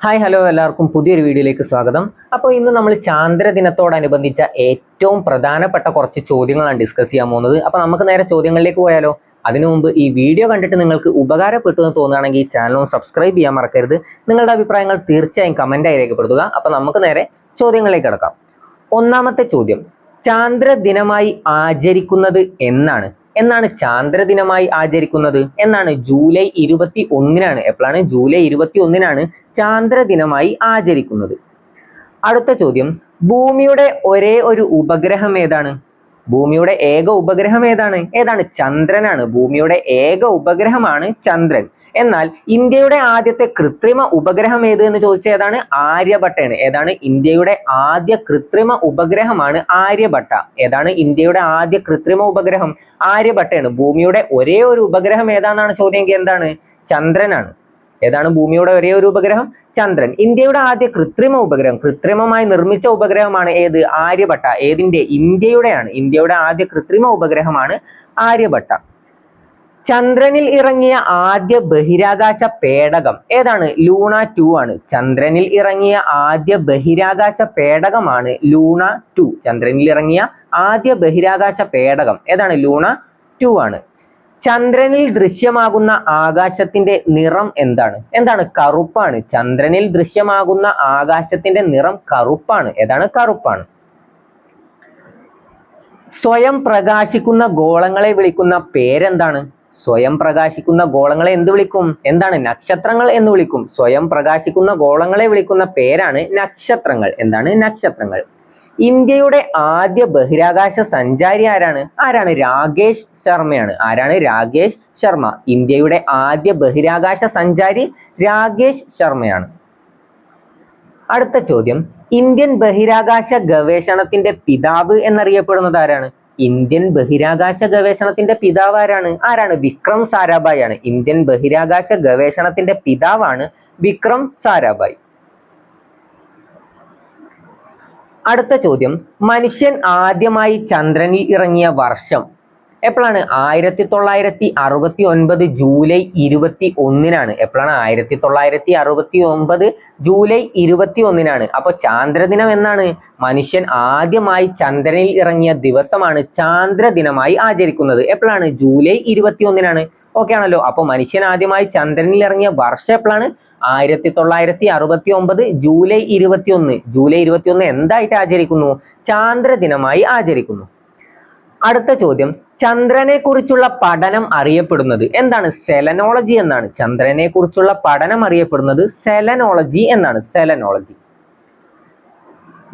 Hi hello എല്ലാവർക്കും പുതിയൊരു വീഡിയോയിലേക്ക് സ്വാഗതം. അപ്പോൾ ഇന്ന് നമ്മൾ ചാന്ദ്രദിനത്തോടനുബന്ധിച്ച ഏറ്റവും പ്രധാനപ്പെട്ട കുറച്ച് ചോദ്യങ്ങളാണ് ഡിസ്കസ് ചെയ്യാൻ പോകുന്നത്. അപ്പോൾ നമുക്ക് നേരെ ചോദ്യങ്ങളിലേക്ക് പോയാലോ. അതിനു മുമ്പ് ഈ വീഡിയോ കണ്ടിട്ട് നിങ്ങൾക്ക് ഉപകാരപ്പെട്ടു എന്ന് തോന്നുകയാണെങ്കിൽ ഈ ചാനൽ സബ്സ്ക്രൈബ് ചെയ്യാൻ മറക്കരുത്. നിങ്ങളുടെ അഭിപ്രായങ്ങൾ തീർച്ചയായും കമന്റായി രേഖപ്പെടുത്തുക. അപ്പോൾ നമുക്ക് നേരെ ചോദ്യങ്ങളിലേക്ക് കിടക്കാം. ഒന്നാമത്തെ ചോദ്യം, ചാന്ദ്രദിനമായി ആചരിക്കുന്നത് എന്നാണ് ചാന്ദ്രദിനമായി ആചരിക്കുന്നത്? എന്നാണ്? ജൂലൈ 21-നാണ്. എപ്പോഴാണ്? ജൂലൈ 21-നാണ് ചാന്ദ്രദിനമായി ആചരിക്കുന്നത്. അടുത്ത ചോദ്യം, ഭൂമിയുടെ ഒരേ ഒരു ഉപഗ്രഹം ഏതാണ്? ഭൂമിയുടെ ഏക ഉപഗ്രഹം ഏതാണ്? ചന്ദ്രനാണ്. ഭൂമിയുടെ ഏക ഉപഗ്രഹമാണ് ചന്ദ്രൻ. എന്നാൽ ഇന്ത്യയുടെ ആദ്യത്തെ കൃത്രിമ ഉപഗ്രഹം ഏത് എന്ന് ചോദിച്ചാൽ ഏതാണ്? ആര്യഭട്ടയാണ്. ഏതാണ്? ഇന്ത്യയുടെ ആദ്യ കൃത്രിമ ഉപഗ്രഹമാണ് ആര്യഭട്ട. ഏതാണ്? ഇന്ത്യയുടെ ആദ്യ കൃത്രിമ ഉപഗ്രഹം ആര്യഭട്ടയാണ്. ഭൂമിയുടെ ഒരേ ഒരു ഉപഗ്രഹം ഏതാണെന്നാണ് ചോദ്യം. എന്താണ്? ചന്ദ്രനാണ്. ഏതാണ് ഭൂമിയുടെ ഒരേ ഒരു ഉപഗ്രഹം? ചന്ദ്രൻ. ഇന്ത്യയുടെ ആദ്യ കൃത്രിമ ഉപഗ്രഹം, കൃത്രിമമായി നിർമ്മിച്ച ഉപഗ്രഹമാണ് ഏത്? ആര്യഭട്ട. ഏതിന്റെ? ഇന്ത്യയുടെയാണ്. ഇന്ത്യയുടെ ആദ്യ കൃത്രിമ ഉപഗ്രഹമാണ് ആര്യഭട്ട. ചന്ദ്രനിൽ ഇറങ്ങിയ ആദ്യ ബഹിരാകാശ പേടകം ഏതാണ്? ലൂണ 2 ആണ്. ചന്ദ്രനിൽ ഇറങ്ങിയ ആദ്യ ബഹിരാകാശ പേടകമാണ് ലൂണ 2. ചന്ദ്രനിൽ ഇറങ്ങിയ ആദ്യ ബഹിരാകാശ പേടകം ഏതാണ്? ലൂണ 2 ആണ്. ചന്ദ്രനിൽ ദൃശ്യമാകുന്ന ആകാശത്തിന്റെ നിറം എന്താണ്? കറുപ്പാണ്. ചന്ദ്രനിൽ ദൃശ്യമാകുന്ന ആകാശത്തിന്റെ നിറം കറുപ്പാണ്. ഏതാണ്? കറുപ്പാണ്. സ്വയം പ്രകാശിക്കുന്ന ഗോളങ്ങളെ വിളിക്കുന്ന പേരെന്താണ്? സ്വയം പ്രകാശിക്കുന്ന ഗോളങ്ങളെ എന്ത് വിളിക്കും? എന്താണ്? നക്ഷത്രങ്ങൾ എന്ന് വിളിക്കും. സ്വയം പ്രകാശിക്കുന്ന ഗോളങ്ങളെ വിളിക്കുന്ന പേരാണ് നക്ഷത്രങ്ങൾ. എന്താണ്? നക്ഷത്രങ്ങൾ. ഇന്ത്യയുടെ ആദ്യ ബഹിരാകാശ സഞ്ചാരി ആരാണ്? രാകേഷ് ശർമ്മയാണ്. ആരാണ്? രാകേഷ് ശർമ്മ. ഇന്ത്യയുടെ ആദ്യ ബഹിരാകാശ സഞ്ചാരി രാകേഷ് ശർമ്മയാണ്. അടുത്ത ചോദ്യം, ഇന്ത്യൻ ബഹിരാകാശ ഗവേഷണത്തിന്റെ പിതാവ് എന്നറിയപ്പെടുന്നത് ആരാണ്? ഇന്ത്യൻ ബഹിരാകാശ ഗവേഷണത്തിന്റെ പിതാവ് ആരാണ്? വിക്രം സാരാഭായ് ആണ്. ഇന്ത്യൻ ബഹിരാകാശ ഗവേഷണത്തിന്റെ പിതാവാണ് വിക്രം സാരാഭായ്. അടുത്ത ചോദ്യം, മനുഷ്യൻ ആദ്യമായി ചന്ദ്രനിൽ ഇറങ്ങിയ വർഷം എപ്പോഴാണ്? 1969 ജൂലൈ 21-നാണ്. എപ്പോഴാണ്? 1969 ജൂലൈ 21-നാണ്. അപ്പൊ ചാന്ദ്രദിനം എന്നാണ്? മനുഷ്യൻ ആദ്യമായി ചന്ദ്രനിൽ ഇറങ്ങിയ ദിവസമാണ് ചാന്ദ്രദിനമായി ആചരിക്കുന്നത്. എപ്പോഴാണ്? ജൂലൈ 21-നാണ്. ഓക്കെ ആണല്ലോ. അപ്പൊ മനുഷ്യൻ ആദ്യമായി ചന്ദ്രനിൽ ഇറങ്ങിയ വർഷം എപ്പോഴാണ്? 1969 ജൂലൈ 21. ജൂലൈ 21 എന്തായിട്ട് ആചരിക്കുന്നു? ചാന്ദ്രദിനമായി ആചരിക്കുന്നു. അടുത്ത ചോദ്യം, ചന്ദ്രനെ കുറിച്ചുള്ള പഠനം അറിയപ്പെടുന്നത് എന്താണ്? സെലനോളജി എന്നാണ്. ചന്ദ്രനെ കുറിച്ചുള്ള പഠനം അറിയപ്പെടുന്നത് സെലനോളജി എന്നാണ്. സെലനോളജി.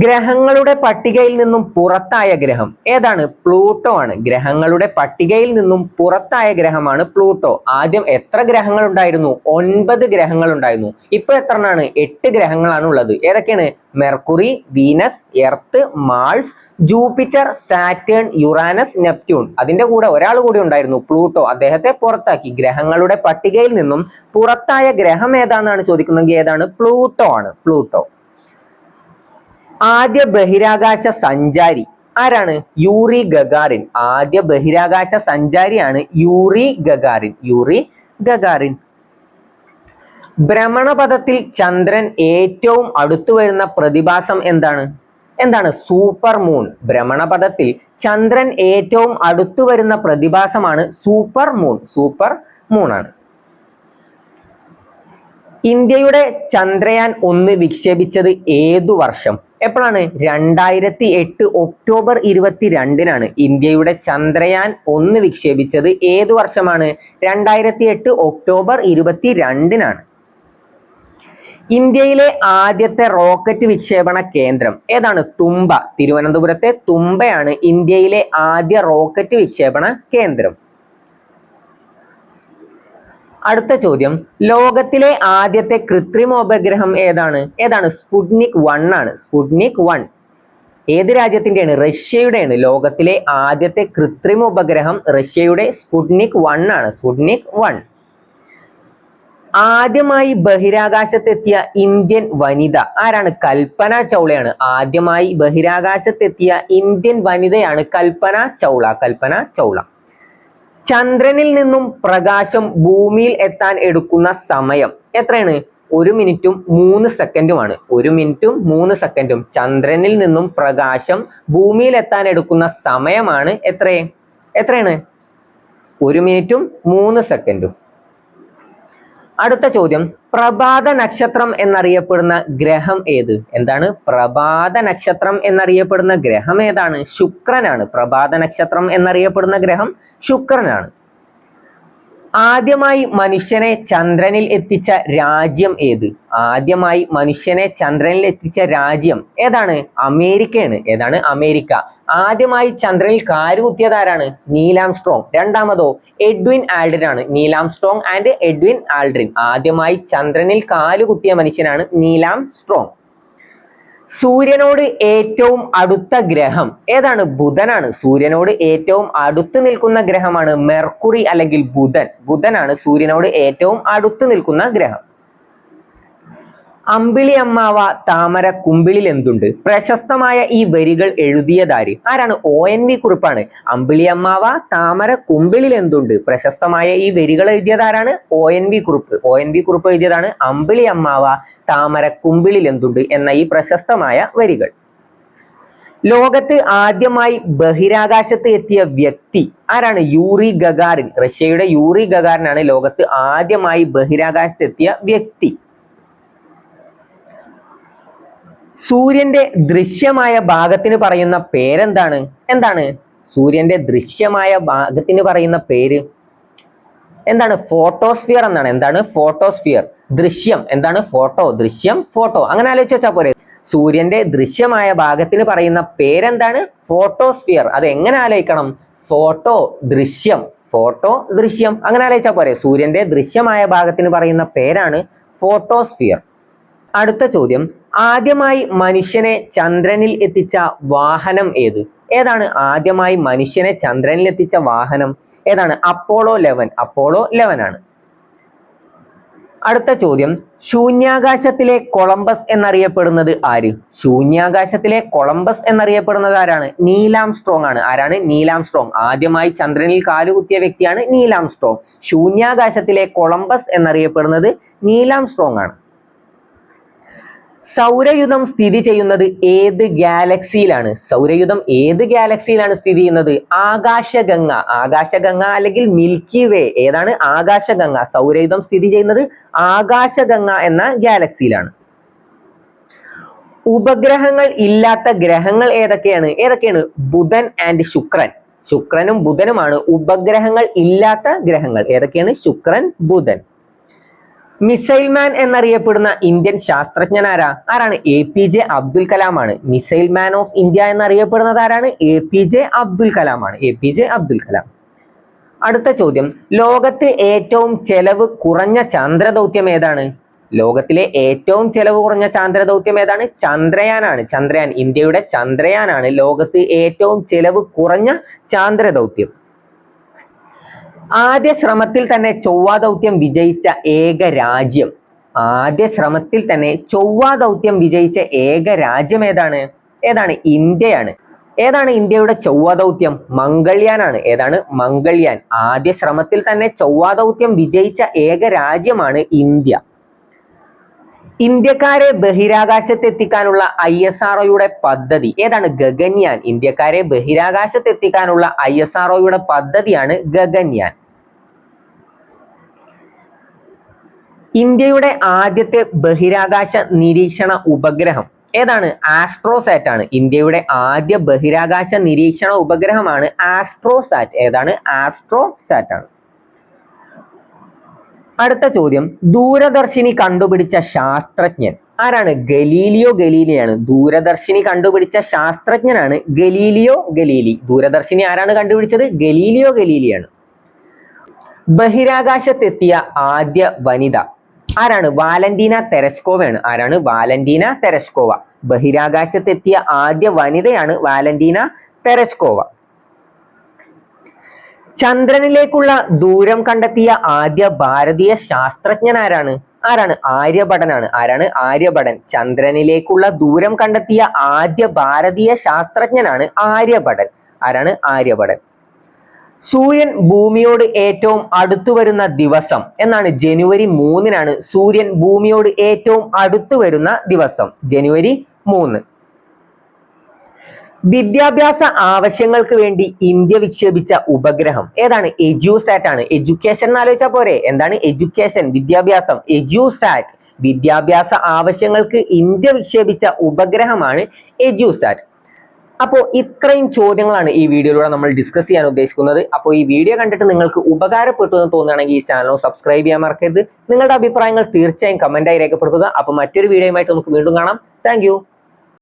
ഗ്രഹങ്ങളുടെ പട്ടികയിൽ നിന്നും പുറത്തായ ഗ്രഹം ഏതാണ്? പ്ലൂട്ടോ ആണ്. ഗ്രഹങ്ങളുടെ പട്ടികയിൽ നിന്നും പുറത്തായ ഗ്രഹമാണ് പ്ലൂട്ടോ. ആദ്യം എത്ര ഗ്രഹങ്ങൾ ഉണ്ടായിരുന്നു? 9 ഗ്രഹങ്ങൾ ഉണ്ടായിരുന്നു. ഇപ്പൊ എത്രണ്ണാണ്? 8 ഗ്രഹങ്ങളാണ് ഉള്ളത്. ഏതൊക്കെയാണ്? Mercury, Venus, Earth, Mars, Jupiter, Saturn, Uranus, Neptune. അതിന്റെ കൂടെ ഒരാൾ കൂടി ഉണ്ടായിരുന്നു, പ്ലൂട്ടോ. അദ്ദേഹത്തെ പുറത്താക്കി. ഗ്രഹങ്ങളുടെ പട്ടികയിൽ നിന്നും പുറത്തായ ഗ്രഹം ഏതാണെന്നാണ് ചോദിക്കുന്നതെങ്കിൽ ഏതാണ്? പ്ലൂട്ടോ ആണ്. പ്ലൂട്ടോ. ആദ്യ ബഹിരാകാശ സഞ്ചാരി ആരാണ്? Yuri Gagarin. ആദ്യ ബഹിരാകാശ സഞ്ചാരിയാണ് യൂറി ഗഗാറിൻ. Yuri Gagarin. ഭ്രമണപഥത്തിൽ ചന്ദ്രൻ ഏറ്റവും അടുത്തു വരുന്ന പ്രതിഭാസം എന്താണ്? Super moon. ഭ്രമണപഥത്തിൽ ചന്ദ്രൻ ഏറ്റവും അടുത്തു വരുന്ന പ്രതിഭാസമാണ് സൂപ്പർ മൂൺ. സൂപ്പർ മൂൺ ആണ്. ഇന്ത്യയുടെ ചന്ദ്രയാൻ 1 വിക്ഷേപിച്ചത് ഏതു വർഷം? എപ്പോഴാണ്? 2008 ഒക്ടോബർ 22-നാണ് ഇന്ത്യയുടെ ചന്ദ്രയാൻ 1 വിക്ഷേപിച്ചത്. ഏതു വർഷമാണ്? 2008 ഒക്ടോബർ 22-നാണ്. ഇന്ത്യയിലെ ആദ്യത്തെ റോക്കറ്റ് വിക്ഷേപണ കേന്ദ്രം ഏതാണ്? തുമ്പ. തിരുവനന്തപുരത്തെ തുമ്പയാണ് ഇന്ത്യയിലെ ആദ്യ റോക്കറ്റ് വിക്ഷേപണ കേന്ദ്രം. അടുത്ത ചോദ്യം, ലോകത്തിലെ ആദ്യത്തെ കൃത്രിമോപഗ്രഹം ഏതാണ്? സ്പുട്നിക് 1 ആണ്. സ്പുട്നിക് 1 ഏത് രാജ്യത്തിന്റെയാണ്? റഷ്യയുടെയാണ്. ലോകത്തിലെ ആദ്യത്തെ കൃത്രിമ ഉപഗ്രഹം റഷ്യയുടെ സ്പുട്നിക് 1 ആണ്. സ്പുട്നിക് 1. ആദ്യമായി ബഹിരാകാശത്തെത്തിയ ഇന്ത്യൻ വനിത ആരാണ്? കൽപ്പന ചൗളയാണ്. ആദ്യമായി ബഹിരാകാശത്തെത്തിയ ഇന്ത്യൻ വനിതയാണ് കൽപ്പന ചൗള. കൽപ്പന ചൗള. ചന്ദ്രനിൽ നിന്നും പ്രകാശം ഭൂമിയിൽ എത്താൻ എടുക്കുന്ന സമയം എത്രയാണ്? 1 മിനിറ്റും 3 സെക്കൻഡുമാണ്. 1 മിനിറ്റും 3 സെക്കൻഡും. ചന്ദ്രനിൽ നിന്നും പ്രകാശം ഭൂമിയിൽ എത്താൻ എടുക്കുന്ന സമയമാണ് എത്രയാണ്? 1 മിനിറ്റും 3 സെക്കൻഡും. അടുത്ത ചോദ്യം, പ്രഭാത നക്ഷത്രം എന്നറിയപ്പെടുന്ന ഗ്രഹം ഏത്? എന്താണ് പ്രഭാത നക്ഷത്രം എന്നറിയപ്പെടുന്ന ഗ്രഹം ഏതാണ്? ശുക്രനാണ്. പ്രഭാത നക്ഷത്രം എന്നറിയപ്പെടുന്ന ഗ്രഹം ശുക്രനാണ്. ആദ്യമായി മനുഷ്യനെ ചന്ദ്രനിൽ എത്തിച്ച രാജ്യം ഏത്? ആദ്യമായി മനുഷ്യനെ ചന്ദ്രനിൽ എത്തിച്ച രാജ്യം ഏതാണ്? അമേരിക്കയാണ്. ഏതാണ്? അമേരിക്ക. ആദ്യമായി ചന്ദ്രനിൽ കാലുകുത്തിയത് ആരാണ്? Neil Armstrong. രണ്ടാമതോ എഡ്വിൻ ആൽഡ്രിൻ ആണ്. Neil Armstrong and Edwin Aldrin. ആദ്യമായി ചന്ദ്രനിൽ കാലുകുത്തിയ മനുഷ്യനാണ് നീൽ ആംസ്ട്രോങ്. സൂര്യനോട് ഏറ്റവും അടുത്ത ഗ്രഹം ഏതാണ്? ബുധനാണ്. സൂര്യനോട് ഏറ്റവും അടുത്ത് നിൽക്കുന്ന ഗ്രഹമാണ് മെർക്കുറി അല്ലെങ്കിൽ ബുധൻ. ബുധനാണ് സൂര്യനോട് ഏറ്റവും അടുത്ത് നിൽക്കുന്ന ഗ്രഹം. അമ്പിളി അമ്മാവ താമര കുമ്പിളിൽ എന്തുണ്ട്? പ്രശസ്തമായ ഈ വരികൾ എഴുതിയതാര്? ആരാണ്? ONV കുറുപ്പാണ്. അമ്പിളി അമ്മാവ താമര കുമ്പിളിൽ എന്തുണ്ട്? പ്രശസ്തമായ ഈ വരികൾ എഴുതിയതാരാണ്? ONV കുറുപ്പ്. ONV കുറുപ്പ് എഴുതിയതാണ് അമ്പിളി അമ്മാവ താമര കുമ്പിളിൽ എന്തുണ്ട് എന്ന ഈ പ്രശസ്തമായ വരികൾ. ലോകത്ത് ആദ്യമായി ബഹിരാകാശത്ത് എത്തിയ വ്യക്തി ആരാണ്? Yuri Gagarin. റഷ്യയുടെ യൂറി ഗഗാറിനാണ് ലോകത്ത് ആദ്യമായി ബഹിരാകാശത്ത് എത്തിയ വ്യക്തി. സൂര്യന്റെ ദൃശ്യമായ ഭാഗത്തിന് പറയുന്ന പേരെന്താണ്? എന്താണ് സൂര്യന്റെ ദൃശ്യമായ ഭാഗത്തിന് പറയുന്ന പേര്? എന്താണ്? ഫോട്ടോസ്ഫിയർ എന്നാണ്. എന്താണ്? ഫോട്ടോസ്ഫിയർ. ദൃശ്യം എന്താണ്? ഫോട്ടോ. ദൃശ്യം ഫോട്ടോ. അങ്ങനെ ആലോചിച്ച് വെച്ചാൽ പോരെ. സൂര്യന്റെ ദൃശ്യമായ ഭാഗത്തിന് പറയുന്ന പേരെന്താണ്? ഫോട്ടോസ്ഫിയർ. അത് എങ്ങനെ ആലോചിക്കണം? ഫോട്ടോ ദൃശ്യം, ഫോട്ടോ ദൃശ്യം. അങ്ങനെ ആലോചിച്ചാൽ പോരെ. സൂര്യന്റെ ദൃശ്യമായ ഭാഗത്തിന് പറയുന്ന പേരാണ് ഫോട്ടോസ്ഫിയർ. അടുത്ത ചോദ്യം, ആദ്യമായി മനുഷ്യനെ ചന്ദ്രനിൽ എത്തിച്ച വാഹനം ഏത്? ഏതാണ് ആദ്യമായി മനുഷ്യനെ ചന്ദ്രനിൽ എത്തിച്ച വാഹനം? ഏതാണ്? അപ്പോളോ 11. അപ്പോളോ 11 ആണ്. അടുത്ത ചോദ്യം, ശൂന്യാകാശത്തിലെ കൊളംബസ് എന്നറിയപ്പെടുന്നത് ആര്? ശൂന്യാകാശത്തിലെ കൊളംബസ് എന്നറിയപ്പെടുന്നത് ആരാണ്? നീൽ ആംസ്ട്രോങ് ആണ്. ആരാണ്? Neil Armstrong. ആദ്യമായി ചന്ദ്രനിൽ കാലുകുത്തിയ വ്യക്തിയാണ് നീൽ ആംസ്ട്രോങ്. ശൂന്യാകാശത്തിലെ കൊളംബസ് എന്നറിയപ്പെടുന്നത് നീൽ ആംസ്ട്രോങ് ആണ്. സൗരയുധം സ്ഥിതി ചെയ്യുന്നത് ഏത് ഗാലക്സിയിലാണ്? സൗരയുധം ഏത് ഗാലക്സിയിലാണ് സ്ഥിതി ചെയ്യുന്നത്? ആകാശഗംഗ. ആകാശഗംഗ അല്ലെങ്കിൽ മിൽക്കി വേ. ഏതാണ്? ആകാശഗംഗ. സൗരയുധം സ്ഥിതി ചെയ്യുന്നത് ആകാശഗംഗ എന്ന ഗാലക്സിയിലാണ്. ഉപഗ്രഹങ്ങൾ ഇല്ലാത്ത ഗ്രഹങ്ങൾ ഏതൊക്കെയാണ്? ബുധൻ ആൻഡ് ശുക്രൻ. ശുക്രനും ബുധനുമാണ് ഉപഗ്രഹങ്ങൾ ഇല്ലാത്ത ഗ്രഹങ്ങൾ. ഏതൊക്കെയാണ്? ശുക്രൻ, ബുധൻ. മിസൈൽ മാൻ എന്നറിയപ്പെടുന്ന ഇന്ത്യൻ ശാസ്ത്രജ്ഞൻ ആരാണ്? APJ അബ്ദുൽ കലാം ആണ്. മിസൈൽ മാൻ ഓഫ് ഇന്ത്യ എന്നറിയപ്പെടുന്നത് ആരാണ്? APJ അബ്ദുൽ കലാം ആണ്. APJ അബ്ദുൽ കലാം. അടുത്ത ചോദ്യം, ലോകത്ത് ഏറ്റവും ചെലവ് കുറഞ്ഞ ചന്ദ്രദൗത്യം ഏതാണ്? ലോകത്തിലെ ഏറ്റവും ചെലവ് കുറഞ്ഞ ചന്ദ്രദൗത്യം ഏതാണ്? ചന്ദ്രയാനാണ്. ചന്ദ്രയാൻ. ഇന്ത്യയുടെ ചന്ദ്രയാനാണ് ലോകത്ത് ഏറ്റവും ചെലവ് കുറഞ്ഞ ചാന്ദ്രദൗത്യം. ആദ്യ ശ്രമത്തിൽ തന്നെ ചൊവ്വ ദൗത്യം വിജയിച്ച ഏക രാജ്യം. ആദ്യ ശ്രമത്തിൽ തന്നെ ചൊവ്വ ദൗത്യം വിജയിച്ച ഏക രാജ്യം ഏതാണ്? ഇന്ത്യയാണ്. ഏതാണ് ഇന്ത്യയുടെ ചൊവ്വ ദൗത്യം? മംഗൾയാനാണ്. ഏതാണ്? മംഗൾയാൻ. ആദ്യ ശ്രമത്തിൽ തന്നെ ചൊവ്വ ദൗത്യം വിജയിച്ച ഏക രാജ്യമാണ് ഇന്ത്യ. ഇന്ത്യക്കാരെ ബഹിരാകാശത്ത് എത്തിക്കാനുള്ള ISROയുടെ പദ്ധതി ഏതാണ്? ഗഗൻയാൻ. ഇന്ത്യക്കാരെ ബഹിരാകാശത്ത് എത്തിക്കാനുള്ള ISROയുടെ പദ്ധതിയാണ് ഗഗൻയാൻ. ഇന്ത്യയുടെ ആദ്യത്തെ ബഹിരാകാശ നിരീക്ഷണ ഉപഗ്രഹം ഏതാണ്? ആസ്ട്രോസാറ്റ് ആണ്. ഇന്ത്യയുടെ ആദ്യ ബഹിരാകാശ നിരീക്ഷണ ഉപഗ്രഹമാണ് ആസ്ട്രോസാറ്റ്. ഏതാണ്? ആസ്ട്രോസാറ്റ് ആണ്. അടുത്ത ചോദ്യം, ദൂരദർശിനി കണ്ടുപിടിച്ച ശാസ്ത്രജ്ഞൻ ആരാണ്? ഗലീലിയോ ഗലീലിയാണ്. ദൂരദർശിനി കണ്ടുപിടിച്ച ശാസ്ത്രജ്ഞനാണ് ഗലീലിയോ ഗലീലി. ദൂരദർശിനി ആരാണ് കണ്ടുപിടിച്ചത്? ഗലീലിയോ ഗലീലിയാണ്. ബഹിരാകാശത്തെത്തിയ ആദ്യ വനിത ആരാണ്? വാലന്റീന തെരസ്കോവയാണ്. ആരാണ്? വാലന്റീന തെരസ്കോവ. ബഹിരാകാശത്തെത്തിയ ആദ്യ വനിതയാണ് വാലന്റീന തെരസ്കോവ. ചന്ദ്രനിലേക്കുള്ള ദൂരം കണ്ടെത്തിയ ആദ്യ ഭാരതീയ ശാസ്ത്രജ്ഞൻ ആരാണ്? ആര്യഭടനാണ്. ആരാണ്? ആര്യഭടൻ. ചന്ദ്രനിലേക്കുള്ള ദൂരം കണ്ടെത്തിയ ആദ്യ ഭാരതീയ ശാസ്ത്രജ്ഞനാണ് ആര്യഭടൻ. ആരാണ്? ആര്യഭടൻ. സൂര്യൻ ഭൂമിയോട് ഏറ്റവും അടുത്തു വരുന്ന ദിവസം എന്നാണ്. ജനുവരി 3-നാണ് സൂര്യൻ ഭൂമിയോട് ഏറ്റവും അടുത്തു വരുന്ന ദിവസം, ജനുവരി 3. വിദ്യാഭ്യാസ ആവശ്യങ്ങൾക്ക് വേണ്ടി ഇന്ത്യ വിക്ഷേപിച്ച ഉപഗ്രഹം ഏതാണ്? എഡ്യൂസാറ്റ് ആണ്. എഡ്യൂക്കേഷൻ എന്ന് ആലോചിച്ചാൽ പോരെ, എന്താണ് എഡ്യൂക്കേഷൻ, വിദ്യാഭ്യാസം, എഡ്യൂസാറ്റ്. വിദ്യാഭ്യാസ ആവശ്യങ്ങൾക്ക് ഇന്ത്യ വിക്ഷേപിച്ച ഉപഗ്രഹമാണ് എഡ്യൂസാറ്റ്. അപ്പോൾ ഇത്രയും ചോദ്യങ്ങളാണ് ഈ വീഡിയോയിലൂടെ നമ്മൾ ഡിസ്കസ് ചെയ്യാൻ ഉദ്ദേശിക്കുന്നത്. അപ്പോൾ ഈ വീഡിയോ കണ്ടിട്ട് നിങ്ങൾക്ക് ഉപകാരപ്പെട്ടു എന്ന് തോന്നുകയാണെങ്കിൽ ഈ ചാനൽ സബ്സ്ക്രൈബ് ചെയ്യാൻ മറക്കരുത്. നിങ്ങളുടെ അഭിപ്രായങ്ങൾ തീർച്ചയായും കമന്റായി രേഖപ്പെടുത്തുക. അപ്പോൾ മറ്റൊരു വീഡിയോയുമായിട്ട് നമുക്ക് വീണ്ടും കാണാം. താങ്ക്